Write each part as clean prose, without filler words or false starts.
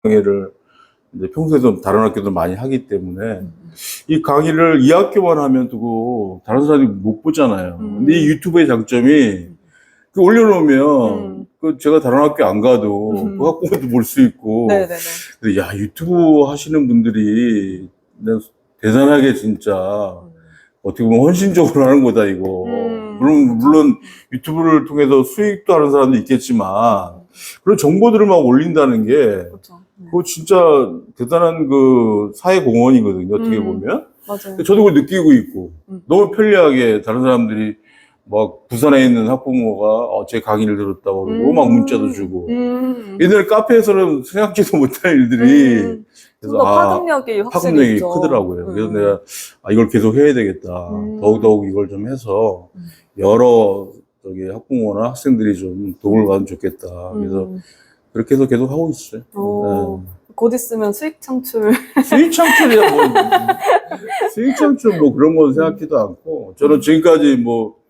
강의를 이제 평소에도 다른 학교도 많이 하기 때문에 이 강의를 이 학교만 하면 두고 다른 사람이 못 보잖아요. 근데 이 유튜브의 장점이 그 올려놓으면 그 제가 다른 학교 안 가도 그 학부모도 볼 수 있고. 네네네. 근데 야, 유튜브 하시는 분들이 대단하게 진짜 어떻게 보면 헌신적으로 하는 거다 이거. 물론 유튜브를 통해서 수익도 하는 사람도 있겠지만 그런 정보들을 막 올린다는 게 그렇죠. 네. 그거 진짜 대단한 그 사회 공헌이거든요. 어떻게 보면. 맞아요. 저도 그걸 느끼고 있고 너무 편리하게 다른 사람들이 막 부산에 있는 학부모가 제 강의를 들었다고 그러고 막 문자도 주고. 옛날에 카페에서는 생각지도 못할 일들이 그래서 파급력이 확실히 파급력이 있죠. 크더라고요. 그래서 내가 이걸 계속 해야 되겠다. 더욱더욱 이걸 좀 해서 여러 저기 학부모나 학생들이 좀 도움을 받으면 좋겠다. 그래서 그렇게 해서 계속 하고 있어요. 네. 곧 있으면 수익 창출. 수익 창출이야 뭐 수익 창출 뭐 그런 건 생각지도 않고 저는 지금까지 뭐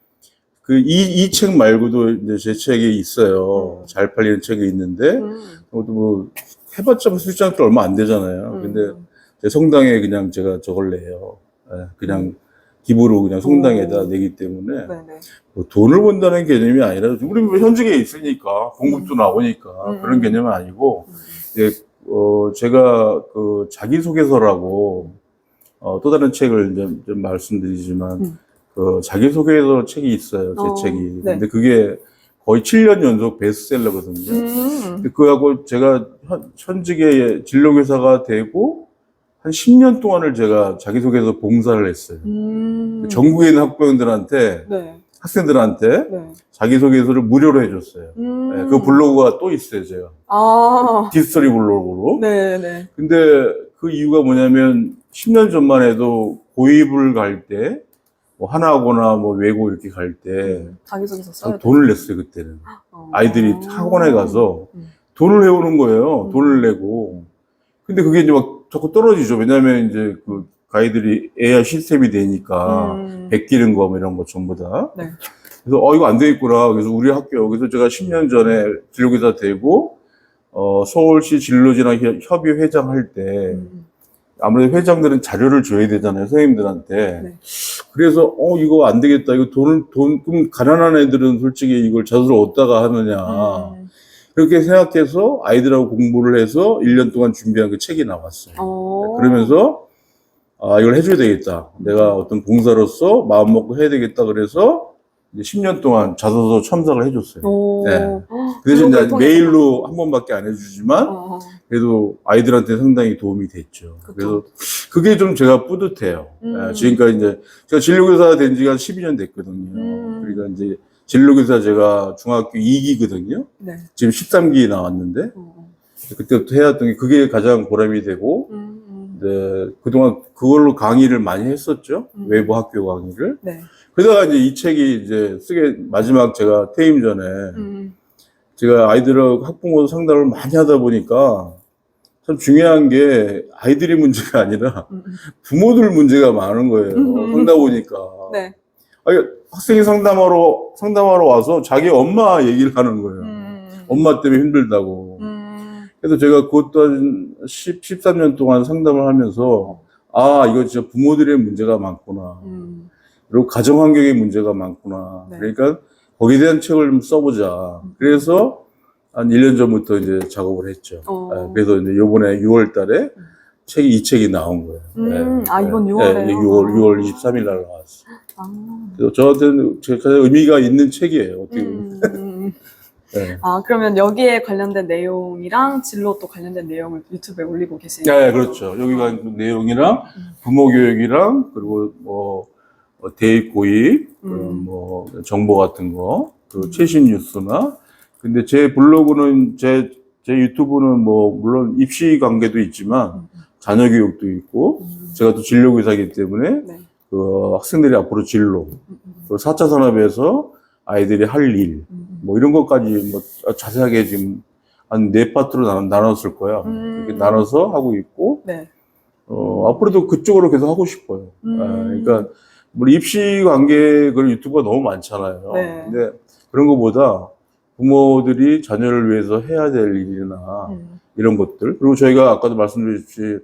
그 이 책 말고도 이제 제 책이 있어요. 잘 팔리는 책이 있는데 그것도 뭐 해봤자 수익 창출 얼마 안 되잖아요. 근데 제 성당에 그냥 제가 저걸 내요. 그냥 기부로 그냥 성당에다 내기 때문에 뭐 돈을 번다는 개념이 아니라 우리 뭐 현직에 있으니까 공급도 나오니까 그런 개념은 아니고 이제 제가 그 자기소개서라고 또 다른 책을 좀 말씀드리지만 그 자기소개서 책이 있어요. 제 책이. 네. 근데 그게 거의 7년 연속 베스트셀러거든요. 근데 그거하고 제가 현직에 진로교사가 되고 한 10년 동안을 제가 자기소개서 봉사를 했어요. 전국에 있는 학부형들한테, 네. 학생들한테 네. 자기소개서를 무료로 해줬어요. 네, 그 블로그가 또 있어요, 제가. 디스토리 블로그로. 네네. 근데 그 이유가 뭐냐면 10년 전만 해도 고입을 갈 때, 뭐 하나하거나 뭐 외고 이렇게 갈 때 자기소개서 써야 돈을 냈어요, 그때는. 아이들이 학원에 가서 돈을 해오는 거예요. 돈을 내고. 근데 그게 이제 막 자꾸 떨어지죠. 왜냐면 이제 그 가이들이 AI 시스템이 되니까 베끼는 거 뭐 이런 거 전부 다. 네. 그래서 이거 안 되겠구나. 그래서 우리 학교 그래서 제가 10년 전에 진로교사 되고 서울시 진로진학 협의 회장 할 때 아무래도 회장들은 자료를 줘야 되잖아요, 선생님들한테. 네. 그래서 이거 안 되겠다. 이거 그럼 가난한 애들은 솔직히 이걸 자료를 어디다가 하느냐. 그렇게 생각해서 아이들하고 공부를 해서 1년 동안 준비한 그 책이 나왔어요. 그러면서 이걸 해줘야 되겠다. 내가 어떤 봉사로서 마음 먹고 해야 되겠다. 그래서 이제 10년 동안 자소서 첨삭을 해줬어요. 네. 그 대신 메일로 한 번밖에 안 해주지만 그래도 아이들한테 상당히 도움이 됐죠. 그쵸. 그래서 그게 좀 제가 뿌듯해요. 지금까지 이제 제가 진로교사 된 지가 12년 됐거든요. 그러니까 이제 진로교사 제가 중학교 2기거든요. 네. 지금 13기 나왔는데 그때부터 해왔던 게 그게 가장 보람이 되고 네, 그동안 그걸로 강의를 많이 했었죠. 외부 학교 강의를. 네. 그러다가 이제 이 책이 이제 마지막 제가 퇴임 전에 제가 아이들하고 학부모 상담을 많이 하다 보니까 참 중요한 게 아이들이 문제가 아니라 부모들 문제가 많은 거예요. 상담 보니까. 네. 학생이 상담하러 와서 자기 엄마 얘기를 하는 거예요. 엄마 때문에 힘들다고. 그래서 제가 그것도 한 13년 동안 상담을 하면서 이거 진짜 부모들의 문제가 많구나. 그리고 가정 환경의 문제가 많구나. 네. 그러니까 거기에 대한 책을 좀 써보자. 그래서 한 1년 전부터 이제 작업을 했죠. 그래서 이제 요번에 6월 달에 이 책이 나온 거예요. 이번 6월에요? 네, 6월 23일 날 나왔어요. 그래서 저한테는 가장 의미가 있는 책이에요. 어떻게 보면. 네. 그러면 여기에 관련된 내용이랑 진로 또 관련된 내용을 유튜브에 올리고 계시네요? 네, 그렇죠. 여기가 내용이랑 부모 교육이랑 그리고 뭐 대입 고입, 뭐 정보 같은 거, 그리고 최신 뉴스나. 근데 제 블로그는 제 유튜브는 뭐 물론 입시 관계도 있지만 자녀 교육도 있고 제가 또 진로교사이기 때문에 그 학생들이 앞으로 진로, 그리고 4차 산업에서 아이들이 할 일, 뭐 이런 것까지 뭐 자세하게 지금 한 4파트로 나눴을 거야. 이렇게 나눠서 하고 있고, 앞으로도 그쪽으로 계속 하고 싶어요. 그러니까, 우리 입시 관계 그런 유튜브가 너무 많잖아요. 네. 근데 그런 것보다 부모들이 자녀를 위해서 해야 될 일이나 이런 것들. 그리고 저희가 아까도 말씀드렸듯이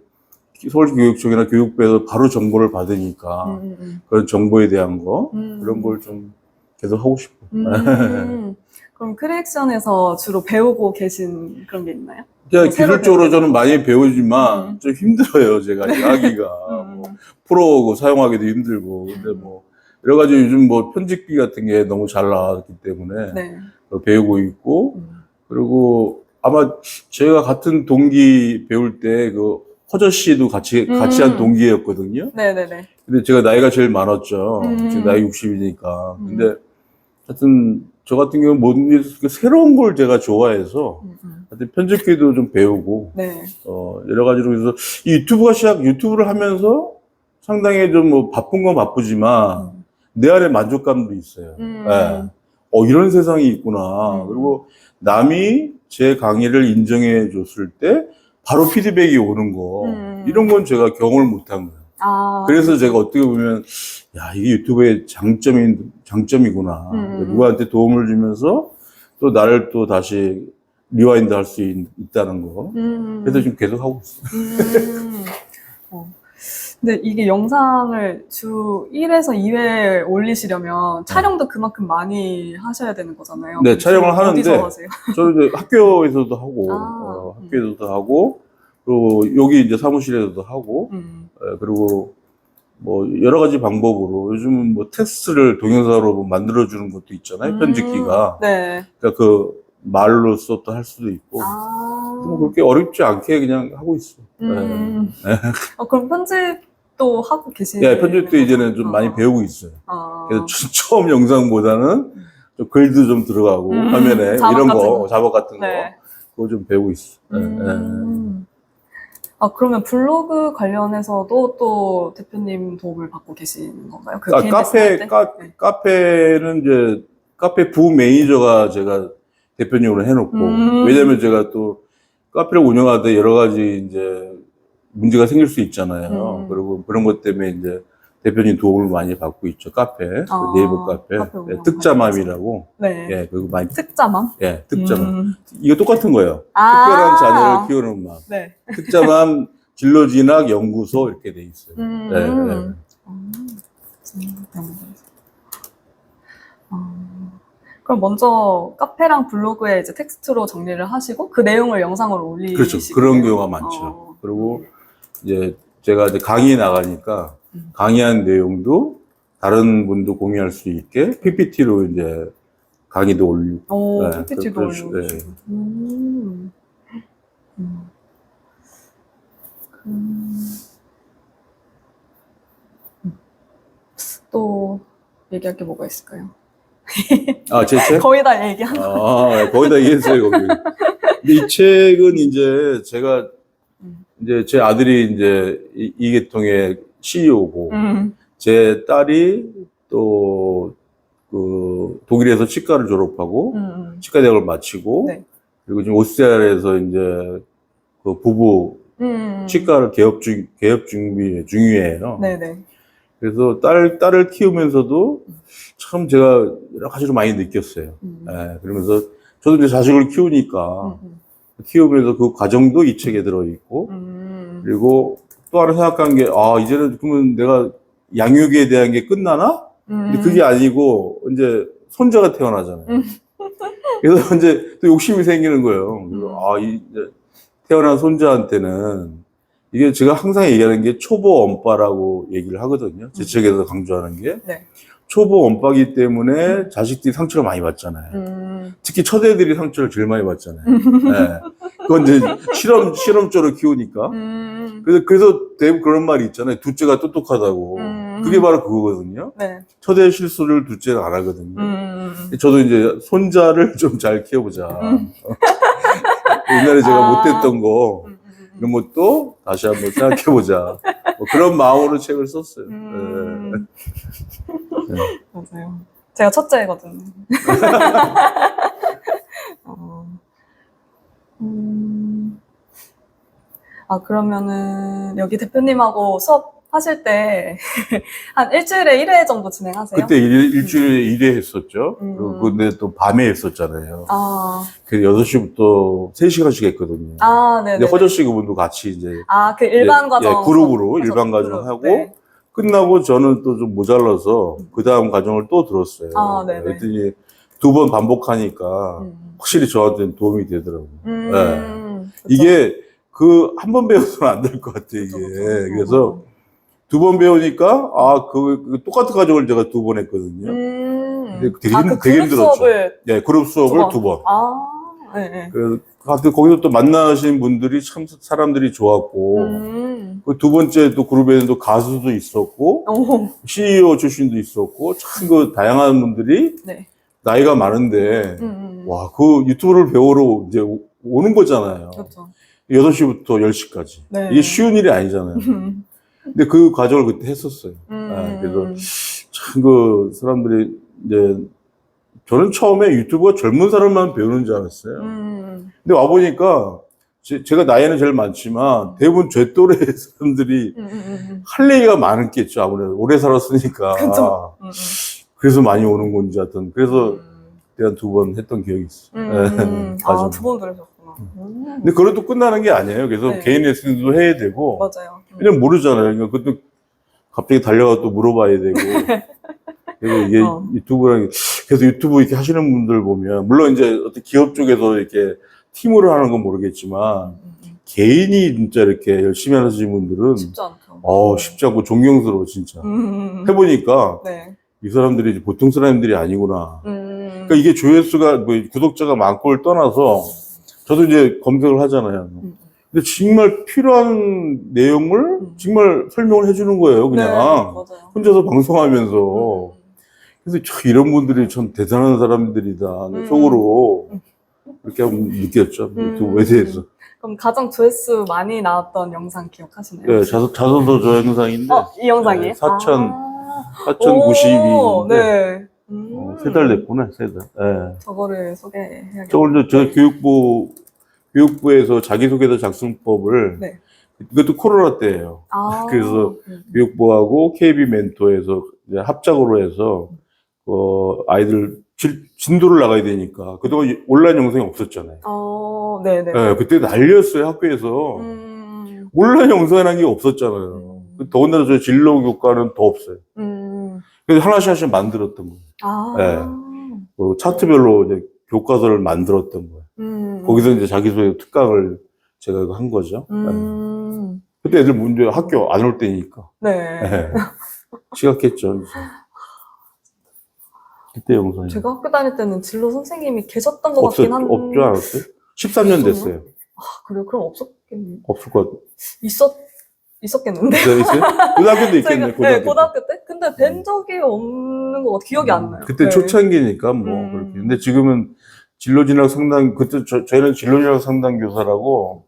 서울교육청이나 교육부에서 바로 정보를 받으니까 그런 정보에 대한 거 그런 걸 좀 계속 하고 싶고. 그럼 크리액션에서 주로 배우고 계신 그런 게 있나요? 그냥 새로 기술적으로 저는 많이 배우지만 좀 힘들어요. 제가 하기가 뭐 프로고 사용하기도 힘들고 근데 뭐 여러 가지 요즘 뭐 편집기 같은 게 너무 잘 나왔기 때문에 네. 배우고 있고 그리고 아마 제가 같은 동기 배울 때 그 허저 씨도 같이 한 동기였거든요. 네네네. 근데 제가 나이가 제일 많았죠. 지금 나이 60이니까. 근데 하여튼 저 같은 경우는 모든 게 새로운 걸 제가 좋아해서 하여튼 편집기도 좀 배우고 네. 여러 가지로 그래서 이 유튜브를 하면서 상당히 좀 뭐 바쁜 건 바쁘지만 내 안에 만족감도 있어요. 예. 이런 세상이 있구나. 그리고 남이 제 강의를 인정해 줬을 때 바로 피드백이 오는 거 이런 건 제가 경험을 못한 거예요. 아, 그래서 제가 어떻게 보면 야 이게 유튜브의 장점이구나. 누구한테 도움을 주면서 또 나를 또 다시 리와인드 할 수 있다는 거. 그래서 지금 계속 하고 있어요. 근데 이게 영상을 주 1에서 2회 올리시려면 촬영도 그만큼 많이 하셔야 되는 거잖아요. 네, 촬영을 하는데 어디서 하세요? 저는 이제 학교에서도 하고 아, 학교에서도 하고 그리고 여기 이제 사무실에서도 하고 그리고 뭐 여러 가지 방법으로 요즘은 뭐 텍스트를 동영상으로 만들어주는 것도 있잖아요. 편집기가. 네. 그러니까 그 말로써 또 할 수도 있고 뭐 그렇게 어렵지 않게 그냥 하고 있어. 그럼 편집도 하고 계시나요? 예, 편집도 이제는 좀 많이 배우고 있어요. 그래서 처음 영상보다는 좀 글도 좀 들어가고 화면에 자막 이런 같은 거, 거. 자막 같은 네. 거 그거 좀 배우고 있어. 그러면 블로그 관련해서도 또 대표님 도움을 받고 계시는 건가요? 그 KBS 할 때? 네. 카페는 이제 카페 부 매니저가 제가 대표님으로 해놓고 왜냐면 제가 또 카페를 운영하다 여러 가지 이제 문제가 생길 수 있잖아요. 그리고 그런 것 때문에 이제 대표님 도움을 많이 받고 있죠. 카페, 네이버 카페, 특자맘이라고. 네. 예, 그리고 많이 특자맘? 예, 특자맘. 이거 똑같은 거예요. 아. 특별한 자녀를 키우는 맘. 네. 특자맘 진로진학 연구소 이렇게 돼 있어요. 네. 그럼 먼저 카페랑 블로그에 이제 텍스트로 정리를 하시고 그 내용을 영상으로 올리시고 그렇죠. 그런 경우가 많죠. 그리고 이제 제가 이제 강의 나가니까 강의한 내용도 다른 분도 공유할 수 있게 PPT로 이제 강의도 올리고. 네, PPT도 올리고. 네. 또 얘기할 게 뭐가 있을까요? 제 책? 거의 다 얘기한 거. 거의 다 얘기했어요, 거기. 근데 이 책은 이제 제가 이제 제 아들이 이제 이 계통의 CEO고 제 딸이 또 그 독일에서 치과를 졸업하고 치과 대학을 마치고 네. 그리고 지금 오스트리아에서 이제 그 부부 치과를 개업 중이에요. 네네. 그래서 딸을 키우면서도 참 제가 여러 가지로 많이 느꼈어요. 예, 그러면서 저도 이제 자식을 키우니까 키우면서 그 과정도 이 책에 들어있고 그리고 또 하나 생각한 게 이제는 그러면 내가 양육에 대한 게 끝나나? 근데 그게 아니고 이제 손자가 태어나잖아요. 그래서 이제 또 욕심이 생기는 거예요. 그래서 이제 태어난 손자한테는 이게 제가 항상 얘기하는 게 초보 엄빠라고 얘기를 하거든요. 제 책에서 강조하는 게. 네. 초보 엄빠기 때문에 자식들이 상처를 많이 받잖아요. 특히 첫애들이 상처를 제일 많이 받잖아요. 네. 그건 이제 실험조로 키우니까. 그래서 대부분 그런 말이 있잖아요. 둘째가 똑똑하다고. 그게 바로 그거거든요. 네. 첫애 실수를 둘째는 안 하거든요. 저도 이제 손자를 좀 잘 키워보자. 옛날에 제가 못했던 거, 이런 것도 다시 한번 생각해보자. 뭐 그런 마음으로 책을 썼어요. 네. 맞아요. 제가 첫째거든요. 그러면은 여기 대표님하고 수업 하실 때 한 일주일에 1회 정도 진행하세요? 그때 일주일에 1회 했었죠. 그리고 근데 또 밤에 했었잖아요. 아, 그 8시부터 3시간씩 했거든요. 아, 네네. 근데 허저씨 그분도 같이 이제 아, 그 일반 예, 과정. 그룹으로 일반 과정 하고 네. 끝나고 저는 또 좀 모자라서 그 다음 과정을 또 들었어요. 아, 네네. 그랬더니 2번 반복하니까 확실히 저한테는 도움이 되더라고요. 그쵸. 이게 그 한 번 배워서는 안 될 것 같아요, 이게. 그쵸. 그래서 2번 배우니까 그 똑같은 과정을 제가 2번 했거든요. 근데 되게, 그 되게 그룹 힘들었죠. 수업을 예, 그룹 수업을 2번. 아, 네. 그래서 하여튼 거기서 또 만나신 분들이 참 사람들이 좋았고, 그 2번째 또 그룹에는 또 가수도 있었고, 오, CEO 출신도 있었고, 참 그 다양한 분들이 네. 나이가 많은데, 와, 그 유튜브를 배우러 이제 오는 거잖아요. 그렇죠. 6시부터 10시까지. 네. 이게 쉬운 일이 아니잖아요. 근데 그 과정을 그때 했었어요. 그래서 참 그 사람들이 이제 저는 처음에 유튜브가 젊은 사람만 배우는 줄 알았어요. 근데 와보니까 제가 나이는 제일 많지만 대부분 제 또래 사람들이 할 얘기가 많았겠죠. 아무래도 오래 살았으니까. 그쵸. 그래서 많이 오는 건지 하여튼. 그래서 그때 한 2번 했던 기억이 있어요. 아, 2번 들으셨구나. 근데 그래도 끝나는 게 아니에요. 그래서 네. 개인 레슨도 해야 되고. 맞아요. 왜냐면 모르잖아요. 그러니까 그것도 갑자기 달려가 또 물어봐야 되고. 그래서 이게 유튜브랑, 그래서 유튜브 이렇게 하시는 분들 보면, 물론 이제 어떤 기업 쪽에서 이렇게 팀으로 하는 건 모르겠지만, 개인이 진짜 이렇게 열심히 하시는 분들은, 쉽지 않죠. 쉽지 않고 존경스러워, 진짜. 해보니까, 네. 이 사람들이 보통 사람들이 아니구나. 그러니까 이게 조회수가, 뭐, 구독자가 많고를 떠나서, 저도 이제 검색을 하잖아요. 근데 정말 필요한 내용을 정말 설명을 해주는 거예요, 그냥. 네, 맞아요. 혼자서 방송하면서. 그래서 참 이런 분들이 참 대단한 사람들이다. 속으로 그렇게 한번 느꼈죠. 유튜브에 대해서. 그럼 가장 조회수 많이 나왔던 영상 기억하시나요? 네, 자소서 저 영상인데. 이 영상이에요? 4,092인데. 네. 3달 됐구나, 3달. 네. 저거를 소개해야겠네요. 저걸 저 교육부에서 자기소개서 작성법을. 네. 이것도 코로나 때예요. 그래서 교육부하고 KB 멘토에서 이제 합작으로 해서 아이들 진도를 나가야 되니까 그동안 온라인 영상이 없었잖아요. 네네. 네, 그때 난리였어요, 학교에서. 온라인 영상이라는 게 없었잖아요. 더군다나 저희 진로 교과는 더 없어요. 그래서 하나씩 만들었던 거예요. 네. 차트별로 이제 교과서를 만들었던 거예요. 거기서 이제 자기소개 특강을 제가 이거 한 거죠. 그때 애들 문제 학교 안 올 때니까. 네. 네. 시각했죠. 그때 영상이. 제가 학교 다닐 때는 진로 선생님이 계셨던 것 같긴 한데. 없지 않았어요? 13년 됐어요. 그래요? 그럼 없었겠네요. 없을 것 같아요. 있었겠는데. 있어요? 고등학교도 있겠네, 네, 고등학교 때? 근데 뵌 적이 없는 것 같아요. 기억이 안 나요. 그때 네. 초창기니까 뭐, 그렇게. 근데 지금은 진로진학 상담, 그때 저희는 진로진학 상담 교사라고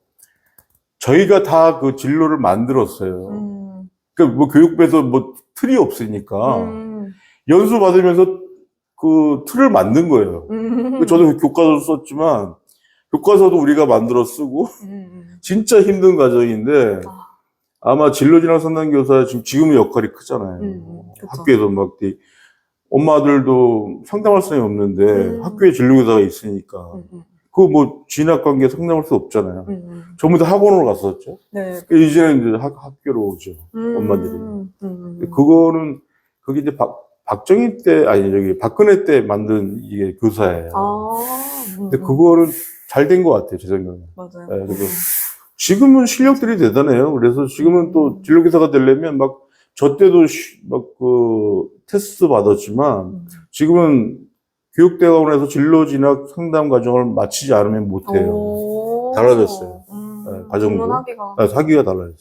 저희가 다 그 진로를 만들었어요. 그 뭐 교육부에서 뭐 틀이 없으니까 연수 받으면서 그 틀을 만든 거예요. 저도 교과서 썼지만 교과서도 우리가 만들어 쓰고 진짜 힘든 과정인데 아마 진로진학 상담교사 지금의 역할이 크잖아요. 학교에서 막 엄마들도 상담할 사람이 없는데 학교에 진로교사가 있으니까 그 뭐 진학 관계 상담할 수 없잖아요. 전부 다 학원으로 갔었죠. 네. 이제는 이제 학교로 오죠. 엄마들이. 그거는 그게 이제 박정희 때 저기 박근혜 때 만든 이게 교사예요. 근데 그거는 잘 된 것 같아요, 제 생각에. 맞아요. 네, 그래서 지금은 실력들이 대단해요. 그래서 지금은 또 진로교사가 되려면 막 저 때도 막 그 테스트 받았지만 지금은 교육대학원에서 진로진학 상담 과정을 마치지 않으면 못해요. 달라졌어요. 네, 과정도. 하기가 달라졌어요.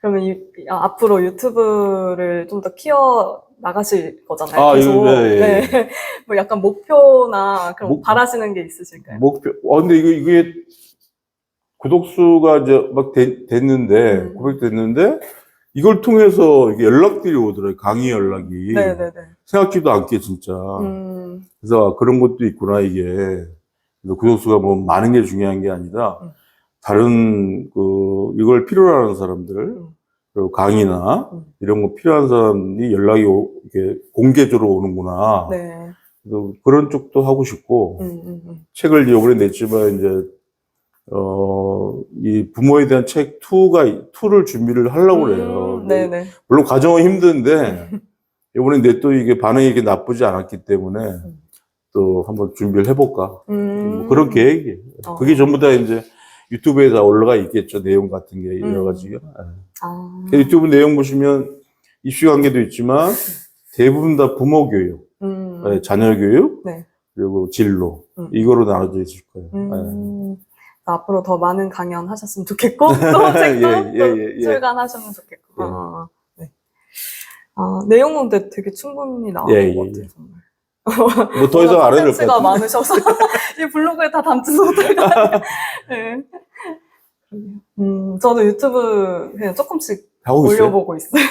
그러면 앞으로 유튜브를 좀 더 키워 나가실 거잖아요. 계속. 네. 뭐 약간 목표나 그런 바라시는 게 있으실까요? 목표. 근데 이게 구독수가 이제 막 됐는데, 900 됐는데, 이걸 통해서 이게 연락들이 오더라고요. 강의 연락이. 네네네. 생각지도 않게, 진짜. 그래서 그런 것도 있구나, 이게. 그래서 구독수가 뭐 많은 게 중요한 게 아니라, 다른 이걸 필요로 하는 사람들, 그리고 강의나 이런 거 필요한 사람이 연락이 이렇게 공개적으로 오는구나. 네. 그래서 그런 쪽도 하고 싶고, 책을 이번에 냈지만, 이제, 이 부모에 대한 책 2를 준비를 하려고 그래요. 네네. 물론 과정은 힘든데, 이번에 내 또 이게 반응이 이렇게 나쁘지 않았기 때문에, 또 한번 준비를 해볼까. 뭐 그런 계획이에요. 그게 전부 다 이제 유튜브에 다 올라가 있겠죠. 내용 같은 게 여러 가지가. 유튜브 내용 보시면 입시 관계도 있지만, 대부분 다 부모 교육, 자녀 교육, 네. 그리고 진로, 이거로 나눠져 있을 거예요. 앞으로 더 많은 강연 하셨으면 좋겠고, 또 책도 출간하셨으면 좋겠고. 네. 내용은 근데 되게 충분히 나온 것 같아요, 정말. 뭐 더 이상 안 해도 될 것 콘텐츠가 같아요. 많으셔서, 이 블로그에 다 담지도 못할 것 같아요. 네. 저도 유튜브 그냥 조금씩 하고 있어요? 올려보고 있어요.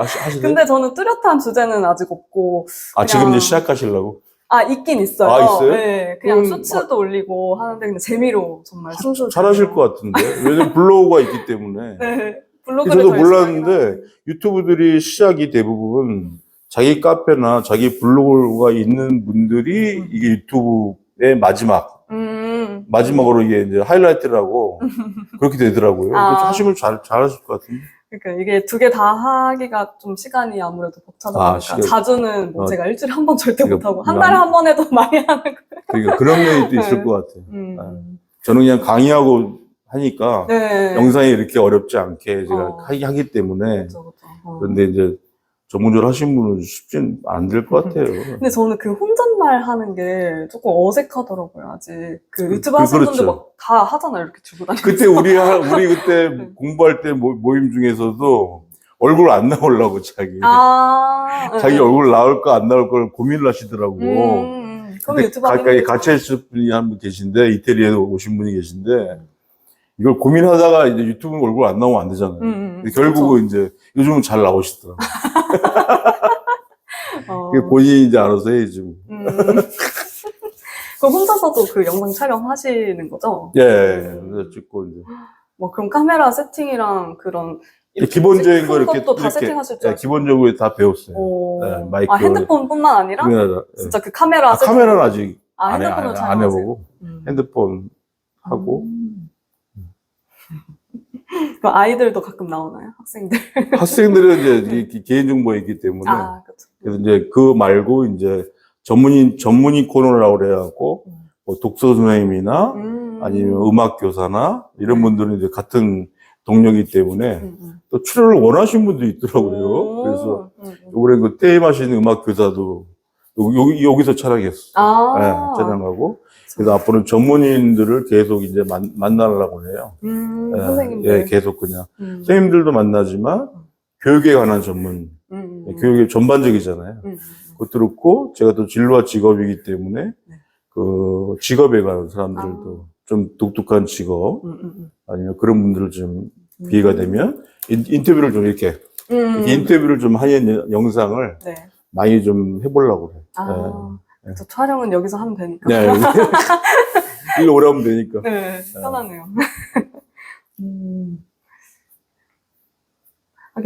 하시네. 근데 저는 뚜렷한 주제는 아직 없고. 지금 이제 시작하시려고? 있긴 있어요. 있어요? 네, 그냥 쇼츠도 올리고 하는데, 그냥 재미로 정말 순수. 잘하실 것 같은데? 왜냐면 블로그가 있기 때문에. 네, 블로그를 저도 더 열심히 하긴 몰랐는데, 하는데. 유튜브들이 시작이 대부분 자기 카페나 자기 블로그가 있는 분들이 이게 유튜브의 마지막으로 이게 이제 하이라이트라고 그렇게 되더라고요. 그래서 하시면 잘하실 것 같은데. 그러니까 이게 2개 다 하기가 좀 시간이 아무래도 벅차다 보니까 자주는 뭐 제가 일주일에 한 번 절대 못하고 한 달에 한 번 해도 많이 하는 거예요. 그러니까 그런 면이 또 있을 것 같아요. 저는 그냥 강의하고 하니까 영상이 이렇게 어렵지 않게 제가 하기 때문에. 그렇죠. 그런데 이제 전문적으로 하신 분은 쉽진 안 될 것 같아요. 근데 저는 그 혼잣말 하는 게 조금 어색하더라고요, 아직. 유튜브 하시는 분들 막 다 하잖아요, 이렇게 들고 다니면서. 그때 우리 그때 공부할 때 모임 중에서도 얼굴 안 나오려고 자기 얼굴 나올까 안 나올 걸 고민을 하시더라고. 그럼 유튜브 가까이 같이 했을 분이 한 분 계신데, 이태리에 오신 분이 계신데, 이걸 고민하다가 이제 유튜브 얼굴 안 나오면 안 되잖아요. 근데 결국은 이제 요즘은 잘 나오시더라고요. 본인이 이제 알아서 해야지. 그럼 혼자서도 그 영상 촬영하시는 거죠? 그래서 찍고 이제. 그럼 카메라 세팅이랑 그런 기본적인 거 이렇게 다 세팅하실 줄 아시죠? 기본적으로 다 배웠어요. 마이크. 핸드폰뿐만 아니라 진짜 그 카메라 세팅. 카메라는 아직 핸드폰으로 안 해보고 핸드폰 하고. 그 아이들도 가끔 나오나요? 학생들은 이제 개인정보가 있기 때문에. 그렇죠. 그래서 이제 그거 말고 이제 전문의 코너라고 그래갖고, 뭐 독서 선생님이나 아니면 음악 교사나 이런 분들은 이제 같은 동료이기 때문에 또 출연을 원하시는 분도 있더라고요. 그래서 이번에 그 테이마시는 음악 교사도 여기서 촬영했어요. 촬영하고. 그래서 앞으로는 전문인들을 계속 이제 만나려고 해요. 선생님들. 계속 그냥. 선생님들도 만나지만, 교육에 관한 전문, 교육이 전반적이잖아요. 그것도 그렇고, 제가 또 진로와 직업이기 때문에, 그 직업에 관한 사람들도 좀 독특한 직업, 아니면 그런 분들을 좀 기회가 되면, 인터뷰를 좀 이렇게 인터뷰를 좀 하는 영상을 많이 좀 해보려고 해요. 저 촬영은 여기서 하면 되니까. 일로 오라면 되니까. 편하네요.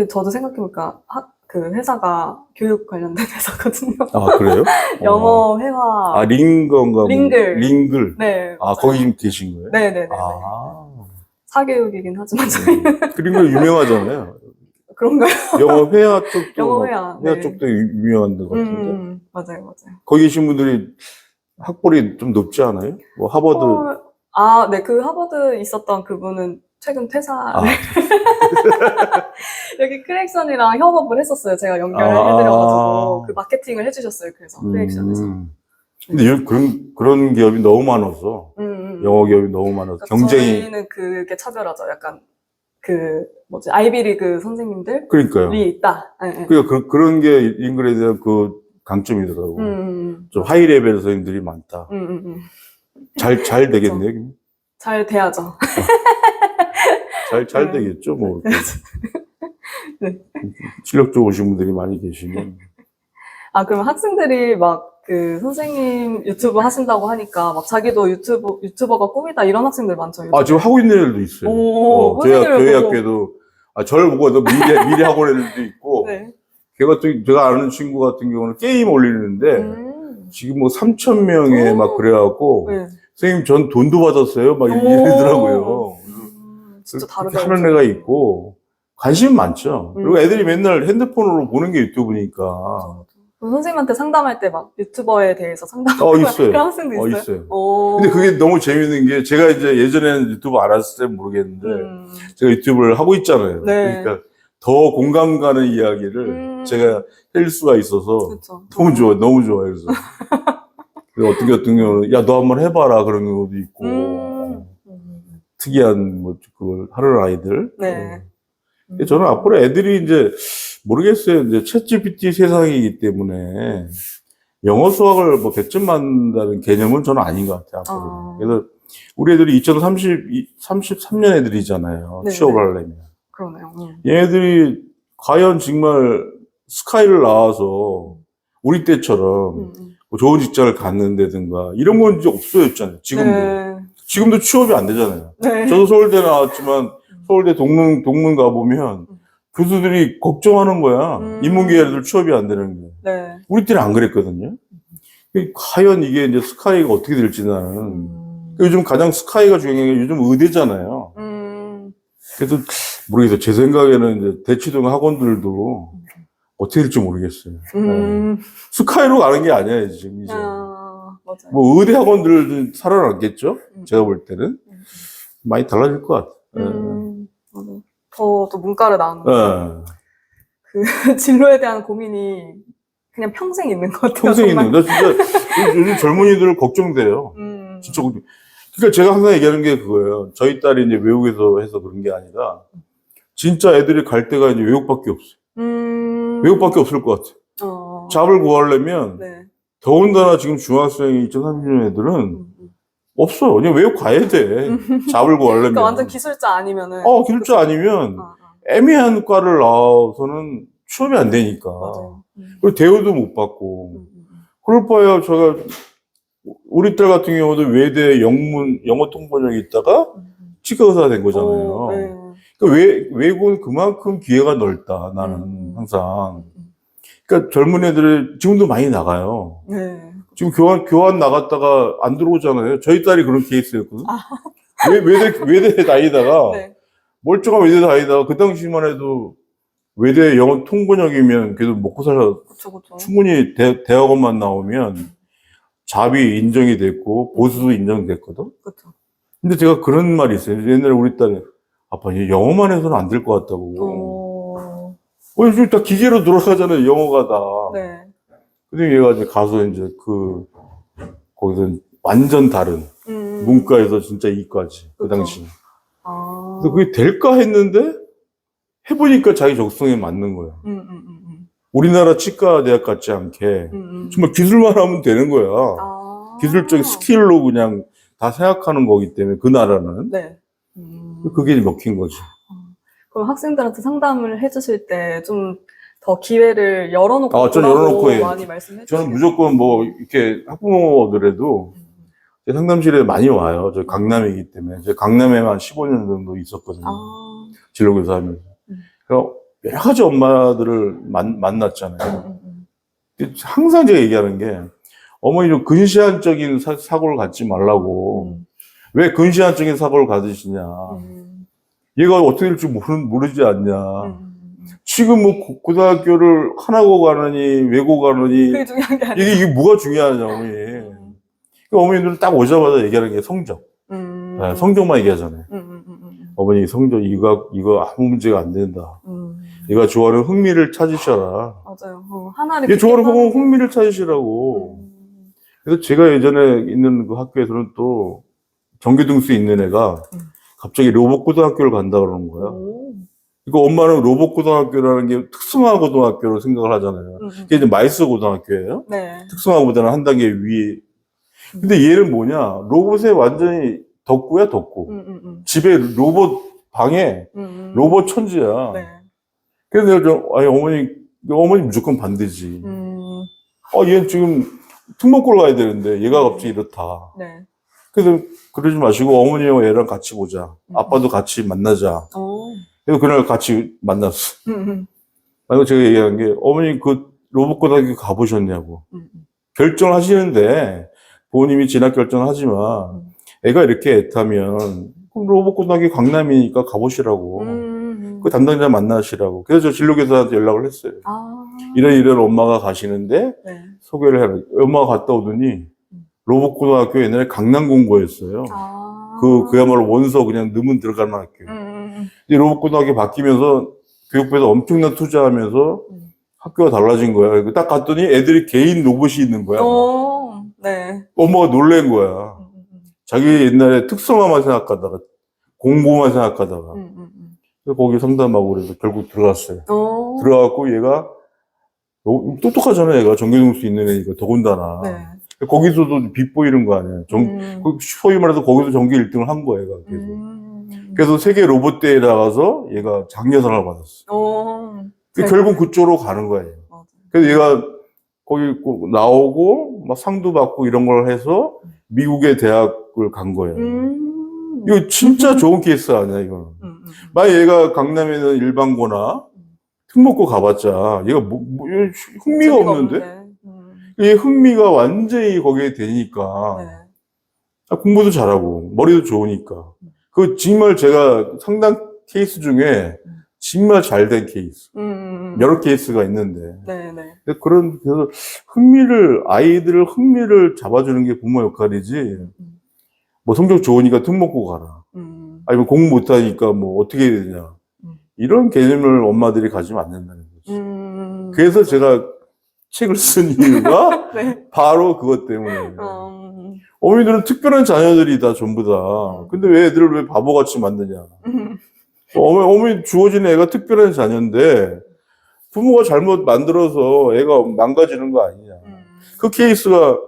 저도 생각해보니까 그 회사가 교육 관련된 회사거든요. 그래요? 영어 회화. 링글인가? 링글. 네. 거기 지금 계신 거예요? 네네네. 사교육이긴 하지만 저희는. 링글 유명하잖아요. 그런가요? 영어 회화 쪽도. 영어 회화. 쪽도 유명한 것 같은데. 맞아요. 거기 계신 분들이 학벌이 좀 높지 않아요? 뭐 하버드. 네. 그 하버드 있었던 그분은 최근 퇴사를. 여기 크리액션이랑 협업을 했었어요. 제가 연결해드려가지고 그 마케팅을 해주셨어요. 그래서 크리액션에서. 근데 그런 기업이 너무 많아서 영어 기업이 너무 많아서 경쟁이. 저희는 그게 차별하죠. 약간 아이비리그 선생님들이 그러니까요. 있다. 그러니까 그런 게 잉글에 대한 그 강점이더라고. 좀 하이 레벨 선생님들이 많다. 잘 되겠네요. 잘 돼야죠. 잘 되겠죠, 뭐. 네. 실력 좋으신 분들이 많이 계시면. 그럼 학생들이 막 그 선생님 유튜브 하신다고 하니까 막 자기도 유튜버가 꿈이다 이런 학생들 많죠. 요즘에. 지금 하고 있는 애들도 있어요. 오, 저희 선생님을 보고. 학교에도, 저를 보고 미래 학원 애들도 있고, 네. 제가 아는 친구 같은 경우는 게임 올리는데, 지금 뭐 3,000명에 막 그래갖고, 네. 선생님 전 돈도 받았어요. 막 이러더라고요. 진짜 그렇게 다르다. 하는 애가 있고, 관심 많죠. 그리고 애들이 맨날 핸드폰으로 보는 게 유튜브니까. 그럼 선생님한테 상담할 때 막 유튜버에 대해서 상담하고 있어요. 그런 학생도 있어요? 있어요. 오. 근데 그게 너무 재밌는 게, 제가 이제 예전에는 유튜브 안 했을 때 모르겠는데, 제가 유튜브를 하고 있잖아요. 네. 그러니까 더 공감 가는 이야기를 제가 할 수가 있어서 그쵸. 너무 좋아요. 너무 좋아요. 그래서. 그리고 어떤 경우는, 야, 너 한번 해봐라. 그런 경우도 있고. 특이한, 그걸 하는 아이들. 네. 저는 앞으로 애들이 이제, 모르겠어요. 이제 챗 GPT 세상이기 때문에 영어 수학을 뭐 100점 맞는다는 개념은 저는 아닌 것 같아요. 앞으로. 그래서 우리 애들이 2033년 애들이잖아요. 네, 취업을 네. 하려면. 그러네요. 얘네들이 과연 정말 스카이를 나와서 우리 때처럼 뭐 좋은 직장을 갖는다든가 이런 건 이제 없어졌잖아요. 지금도. 네. 지금도 취업이 안 되잖아요. 네. 저도 서울대 나왔지만 서울대 동문 가보면 교수들이 걱정하는 거야. 인문계 애들 취업이 안 되는 게. 네. 우리 때는 안 그랬거든요. 과연 이게 이제 스카이가 어떻게 될지 나는. 요즘 가장 스카이가 중요한 게 요즘 의대잖아요. 그래서 모르겠어요. 제 생각에는 이제 대치동 학원들도 어떻게 될지 모르겠어요. 스카이로 가는 게 아니에요, 지금 이제. 맞아요. 뭐 의대 학원들도 살아남겠죠? 제가 볼 때는. 많이 달라질 것 같아요. 또 문과를 나왔는데 네. 그 진로에 대한 고민이 그냥 평생 있는 것 같아요. 평생 정말. 있는. 나 진짜 요즘 젊은이들 걱정돼요. 진짜 걱정. 그러니까 제가 항상 얘기하는 게 그거예요. 저희 딸이 이제 외국에서 해서 그런 게 아니라 진짜 애들이 갈 데가 이제 외국밖에 없어요. 외국밖에 없을 것 같아요. 잡을 구하려면 네. 더군다나 지금 중학생이 2030년 애들은 없어요. 그냥 외국 가야 돼. 잡을 구하려면. 그러니까 완전 기술자 아니면은. 기술자 아니면 애매한 과를 나와서는 취업이 안 되니까. 맞아요. 그리고 대우도 못 받고. 그럴 바에야 제가 우리 딸 같은 경우도 외대 영어 통번역에 있다가 치과 의사가 된 거잖아요. 네. 그러니까 외국은 그만큼 기회가 넓다. 나는 항상. 그러니까 젊은 애들이 지금도 많이 나가요. 네. 지금 교환 나갔다가 안 들어오잖아요. 저희 딸이 그런 케이스였거든. 외대 다니다가 네. 멀쩡한 외대 다니다가 그 당시만 해도 외대 영어 통번역이면 그래도 먹고 살아 그쵸. 충분히 대학원만 나오면 잡이 인정이 됐고 보수도 인정됐거든. 그쵸. 근데 제가 그런 말이 있어요. 옛날에 우리 딸이 아빠 얘 영어만 해서는 안 될 것 같다고. 요즘 다 기계로 돌아가잖아요. 영어가 다. 네. 근데 얘가 이제 가서 이제 거기서 완전 다른 문과에서 진짜 이과지. 그 그쵸. 당시. 그래서 그게 될까 했는데 해보니까 자기 적성에 맞는 거야. 우리나라 치과 대학 같지 않게 정말 기술만 하면 되는 거야. 기술적 스킬로 그냥 다 생각하는 거기 때문에 그 나라는. 네. 그게 먹힌 거지. 그럼 학생들한테 상담을 해주실 때 좀 더 기회를 열어놓고 좀 열어놓고 해요. 많이 말씀해 주시죠. 저는 무조건 뭐 이렇게 학부모들에도 제 상담실에 많이 와요. 저 강남이기 때문에. 제가 강남에만 15년 정도 있었거든요. 진로교사 하면서. 그래서 여러 가지 엄마들을 만났잖아요. 항상 제가 얘기하는 게 어머니 좀 근시안적인 사고를 갖지 말라고. 왜 근시안적인 사고를 가지시냐. 얘가 어떻게 될지 모르지 않냐. 지금 뭐 고등학교를 하나고 가느니 외고 가느니 그게 중요한 게 아니에요. 이게 뭐가 중요하냐 어머니. 그러니까 어머니들은 딱 오자마자 얘기하는 게 성적. 성적만 얘기하잖아요. 어머니 성적 이거 아무 문제가 안 된다. 얘가 좋아하는 흥미를 찾으셔라. 맞아요. 하나를 얘 좋아하는 흥미를 찾으시라고. 그래서 제가 예전에 있는 그 학교에서는 또 전기등수 있는 애가 갑자기 로봇 고등학교를 간다 그러는 거야. 이거 엄마는 로봇 고등학교라는 게 특성화 고등학교로 생각을 하잖아요. 이게 이제 마이스 고등학교예요. 네. 특성화보다는 한 단계 위에. 근데 얘는 뭐냐? 로봇에 완전히 덕후야, 덕후. 집에 로봇 방에 로봇 천지야. 네. 그래서 내가 어머니 무조건 반대지. 얘는 지금 특목고를 가야 되는데 얘가 갑자기 이렇다. 네. 그래서 그러지 마시고 어머니와 얘랑 같이 보자. 아빠도 같이 만나자. 오. 그래서 그날 같이 만났어. 음. 그리고 제가 얘기한 게 어머니 그 로봇고등학교 가보셨냐고. 결정을 하시는데 부모님이 진학 결정을 하지만 애가 이렇게 애타면 그럼 로봇고등학교 강남이니까 가보시라고. 그 담당자 만나시라고. 그래서 저 진로교사한테 연락을 했어요. 아. 이런 엄마가 가시는데 네. 소개를 해라. 엄마가 갔다 오더니 로봇고등학교 옛날에 강남공고였어요. 아. 그야말로 원서 그냥 넣으면 들어가는 학교. 이 로봇고등학교 바뀌면서 교육부에서 엄청난 투자하면서 학교가 달라진 거야. 딱 갔더니 애들이 개인 로봇이 있는 거야. 오. 네. 엄마가 놀란 거야. 자기 옛날에 특성화만 생각하다가 공부만 생각하다가 그래서 거기 상담하고 그래서 결국 들어갔어요. 오. 들어갔고 얘가 똑똑하잖아. 얘가 전교등수 있는 애니까 더군다나. 네. 거기서도 빗보이는 거 아니야. 소위 말해서 거기서 전교 1등을 한 거야, 얘가. 그래서 세계 로봇 대회에 나가서 얘가 장려상을 받았어. 오. 결국 그쪽으로 가는 거예요. 맞아. 그래서 얘가 거기 꼭 나오고 막 상도 받고 이런 걸 해서 미국의 대학을 간 거예요. 이거 진짜 좋은 케이스 아니야, 이거는. 만약 얘가 강남에는 일반고나 특목고 가봤자 얘가 흥미가 없는데? 이 흥미가 완전히 거기에 되니까 네. 공부도 잘하고 머리도 좋으니까 그 정말 제가 상당 케이스 중에 정말 잘 된 케이스 여러 케이스가 있는데 네네. 그래서 아이들을 흥미를 잡아주는 게 부모 역할이지 뭐 성적 좋으니까 특목고 가라 아니면 공부 못하니까 뭐 어떻게 해야 되냐 이런 개념을 엄마들이 가지면 안 된다는 거죠. 그래서 제가 책을 쓴 이유가 네. 바로 그것 때문에. 어머니들은 특별한 자녀들이다, 전부 다. 근데 왜 애들을 왜 바보같이 만드냐. 어머니 주어진 애가 특별한 자녀인데 부모가 잘못 만들어서 애가 망가지는 거 아니냐. 그 케이스가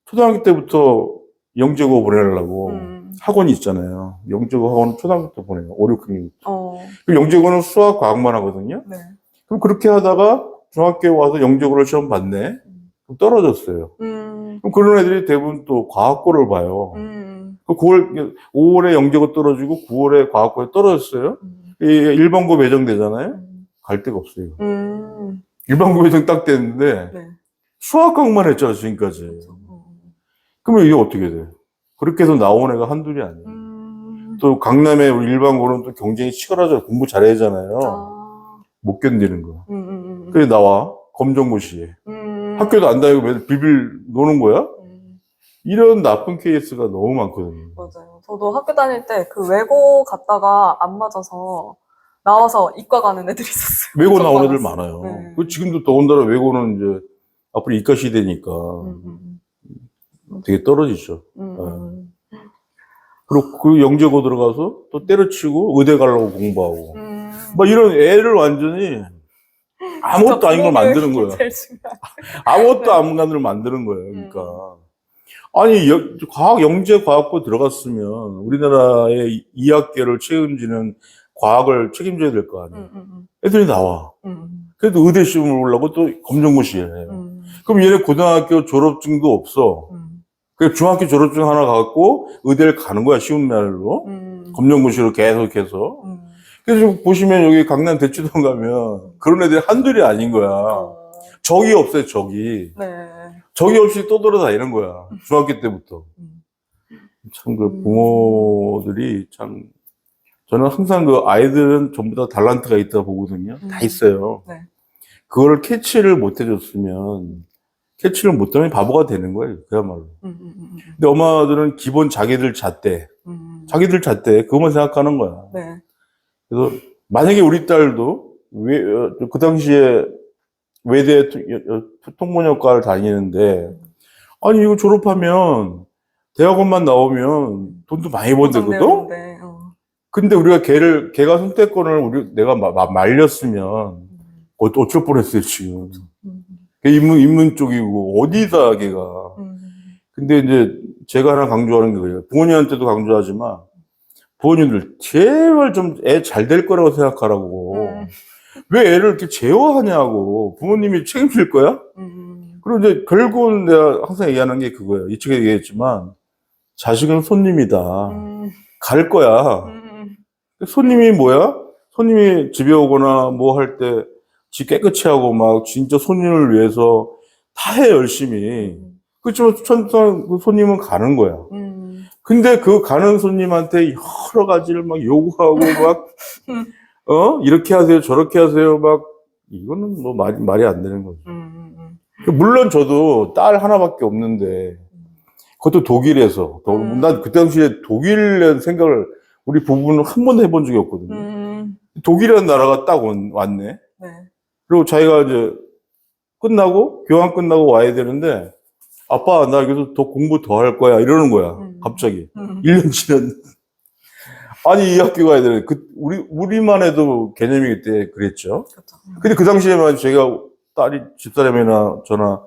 초등학교 때부터 영재고 보내려고 학원이 있잖아요. 영재고 학원은 초등학교 때 보내요. 5, 6학년부터. 그 영재고는 수학, 과학만 하거든요. 네. 그럼 그렇게 하다가 중학교에 와서 영재고를 시험 봤네. 그럼 떨어졌어요. 그럼 그런 애들이 대부분 또 과학고를 봐요. 그 5월에 영재고 떨어지고 9월에 과학고에 떨어졌어요. 일반고 배정되잖아요. 갈 데가 없어요. 일반고 배정 딱 됐는데 네. 수학학만 했잖아, 지금까지. 그러면 이게 어떻게 돼? 그렇게 해서 나온 애가 한둘이 아니에요. 또 강남에 우리 일반고는 또 경쟁이 치열하죠. 공부 잘해야 하잖아요. 못 견디는 거야. 그래 나와. 검정고시에. 학교도 안 다니고 매일 빌빌 노는 거야? 이런 나쁜 케이스가 너무 많거든요. 맞아요. 저도 학교 다닐 때 그 외고 갔다가 안 맞아서 나와서 이과 가는 애들이 있었어요. 외고 나온 애들 많아요. 네. 그 지금도 더군다나 외고는 이제 앞으로 이과 시대니까 되게 떨어지죠. 그리고 그 영재고 들어가서 또 때려치고 의대 가려고 공부하고. 막 이런 애를 완전히 아무것도 아닌 걸 만드는 거야. 아무것도 아닌 걸 만드는 거예요. 그러니까. 아니, 과학, 영재 과학고 들어갔으면 우리나라의 2학계를 책임지는 과학을 책임져야 될 거 아니에요. 애들이 나와. 그래도 의대 시험을 보려고 또 검정고시에. 그럼 얘네 고등학교 졸업증도 없어. 그 중학교 졸업증 하나 갖고 의대를 가는 거야, 쉬운 말로. 검정고시로 계속해서. 그래서 보시면 여기 강남 대치동 가면 그런 애들이 한둘이 아닌 거야. 적이 없어요, 적이. 네. 적이 없이 떠돌아다니는 거야. 중학교 때부터. 참, 그 부모들이 참, 저는 항상 그 아이들은 전부 다 달란트가 있다 보거든요. 다 있어요. 네. 그걸 캐치를 못 해줬으면, 캐치를 못하면 바보가 되는 거예요. 그야말로. 근데 엄마들은 기본 자기들 잣대, 그것만 생각하는 거야. 네. 그래서 만약에 우리 딸도 그 당시에 외대 통번역과를 다니는데 아니 이거 졸업하면 대학원만 나오면 돈도 많이 번대거든. 근데 우리가 걔가 선택권을 내가 말렸으면 어쩔 뻔했어요 지금. 걔 인문 쪽이고 어디다 걔가. 근데 이제 제가 하나 강조하는 게 그래요. 부모님한테도 강조하지만 부모님들 제발 좀 애 잘 될 거라고 생각하라고. 왜 애를 이렇게 제어하냐고. 부모님이 책임질 거야? 그리고 이제 결국은 내가 항상 얘기하는 게 그거예요. 이 책에 얘기했지만, 자식은 손님이다. 갈 거야. 손님이 뭐야? 손님이 집에 오거나 뭐 할 때 집 깨끗이 하고 막 진짜 손님을 위해서 다 해, 열심히. 그렇지만 그 손님은 가는 거야. 근데 그 가는 손님한테 여러 가지를 막 요구하고 막, 이렇게 하세요, 저렇게 하세요, 막, 이거는 뭐 말이 안 되는 거죠. 물론 저도 딸 하나밖에 없는데, 그것도 독일에서, 난 그 당시에 독일이라는 생각을 우리 부부는 한 번도 해본 적이 없거든요. 독일이라는 나라가 딱 왔네. 네. 그리고 자기가 이제 교환 끝나고 와야 되는데, 아빠, 나 여기서 더 공부 더 할 거야. 이러는 거야. 갑자기. 1년 지났는데. 아니, 이 학교 가야 되는, 우리만 해도 개념이 그때 그랬죠. 그렇죠. 근데 그 당시에만 제가 집사람이나 저나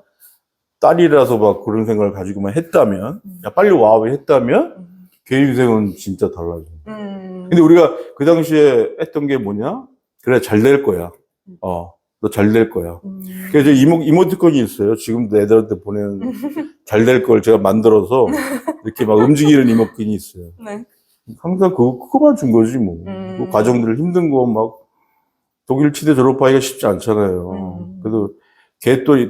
딸이라서 막 그런 생각을 가지고만 했다면, 야, 빨리 와, 했다면, 걔 인생은 진짜 달라져. 근데 우리가 그 당시에 했던 게 뭐냐? 그래, 잘 될 거야. 너 잘 될 거야. 그래서 이모티콘이 있어요. 지금도 애들한테 보내는 잘 될 걸 제가 만들어서 이렇게 막 움직이는 이모티콘이 있어요. 네. 항상 그거만 준 거지, 뭐. 그 가정들 힘든 거 막, 독일 치대 졸업하기가 쉽지 않잖아요. 그래도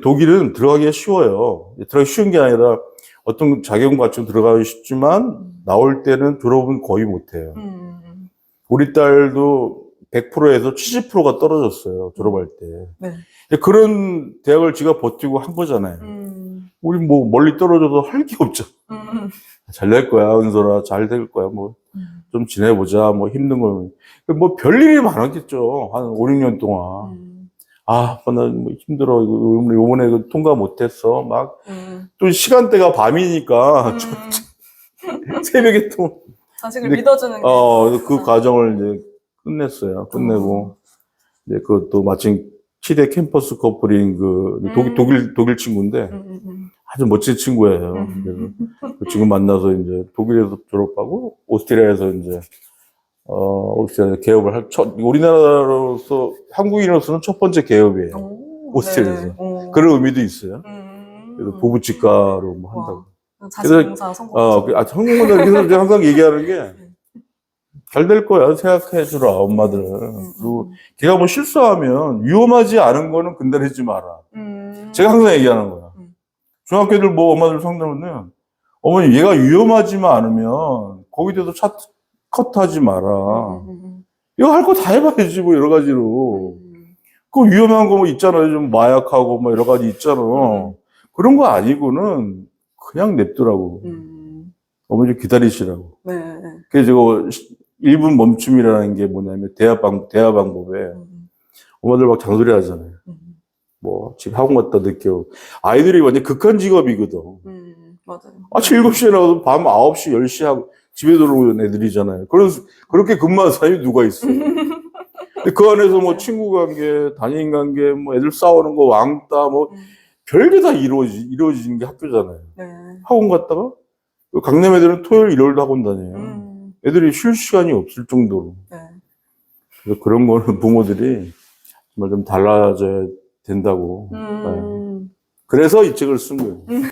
독일은 들어가기가 쉬워요. 들어가기 쉬운 게 아니라 어떤 자격 맞춤 들어가기 쉽지만 나올 때는 졸업은 거의 못해요. 우리 딸도 100%에서 70%가 떨어졌어요. 졸업할 때. 네. 그런 대학을 지가 버티고 한 거잖아요. 우리 뭐 멀리 떨어져도 할 게 없죠. 잘 될 거야, 은솔아. 잘 될 거야. 뭐 좀 지내보자. 뭐 힘든 거. 뭐 별일이 많았겠죠. 한 5, 6년 동안. 나 뭐 힘들어. 요번에 통과 못했어. 막 또 시간대가 밤이니까 새벽에 또 자식을 믿어주는 게. 그 과정을 이제 끝냈어요. 끝내고 이제 그또 마침 치대 캠퍼스 커플인 독일 친구인데 아주 멋진 친구예요. 그래서 지금 만나서 이제 독일에서 졸업하고 오스트리아에서 이제 오스트리아 개업을 우리나라로서 한국인으로서는 첫 번째 개업이에요. 오스트리아에서. 네. 그런 의미도 있어요. 그래서 부부치과로 뭐 한다고. 자식공사 성공. 그래서 제가 항상 얘기하는 게 잘 될 거야 생각해주라 엄마들. 그리고 걔가 뭐 실수하면 위험하지 않은 거는 근절하지 마라. 제가 항상 얘기하는 거야. 중학교들 뭐 엄마들 상담하면 어머니 얘가 위험하지만 않으면 거기 대해서 차 컷하지 마라. 이거 할 거 다 해봐야지 뭐 여러 가지로. 그 위험한 거 뭐 있잖아요. 좀 마약하고 뭐 여러 가지 있잖아. 그런 거 아니고는 그냥 냅두라고. 어머니 좀 기다리시라고. 네. 그래서 저거 1분 멈춤이라는 게 뭐냐면 대화 방법에 엄마들 막 장소리 하잖아요. 뭐 집 학원 갔다 늦게 오고. 아이들이 완전 극한 직업이거든. 맞아요. 아침 7시에 나와도 밤 9시, 10시 하고 집에 들어오는 애들이잖아요. 그렇게 근무하는 사람이 누가 있어요. 근데 그 안에서 뭐 친구 관계, 담임 관계, 뭐 애들 싸우는 거, 왕따, 뭐 별게 다 이루어지는 게 학교잖아요. 네. 학원 갔다가 강남 애들은 토요일, 일요일도 학원 다녀요. 애들이 쉴 시간이 없을 정도로. 네. 그래서 그런 거는 부모들이 정말 좀 달라져야 된다고. 네. 그래서 이 책을 쓴 거예요.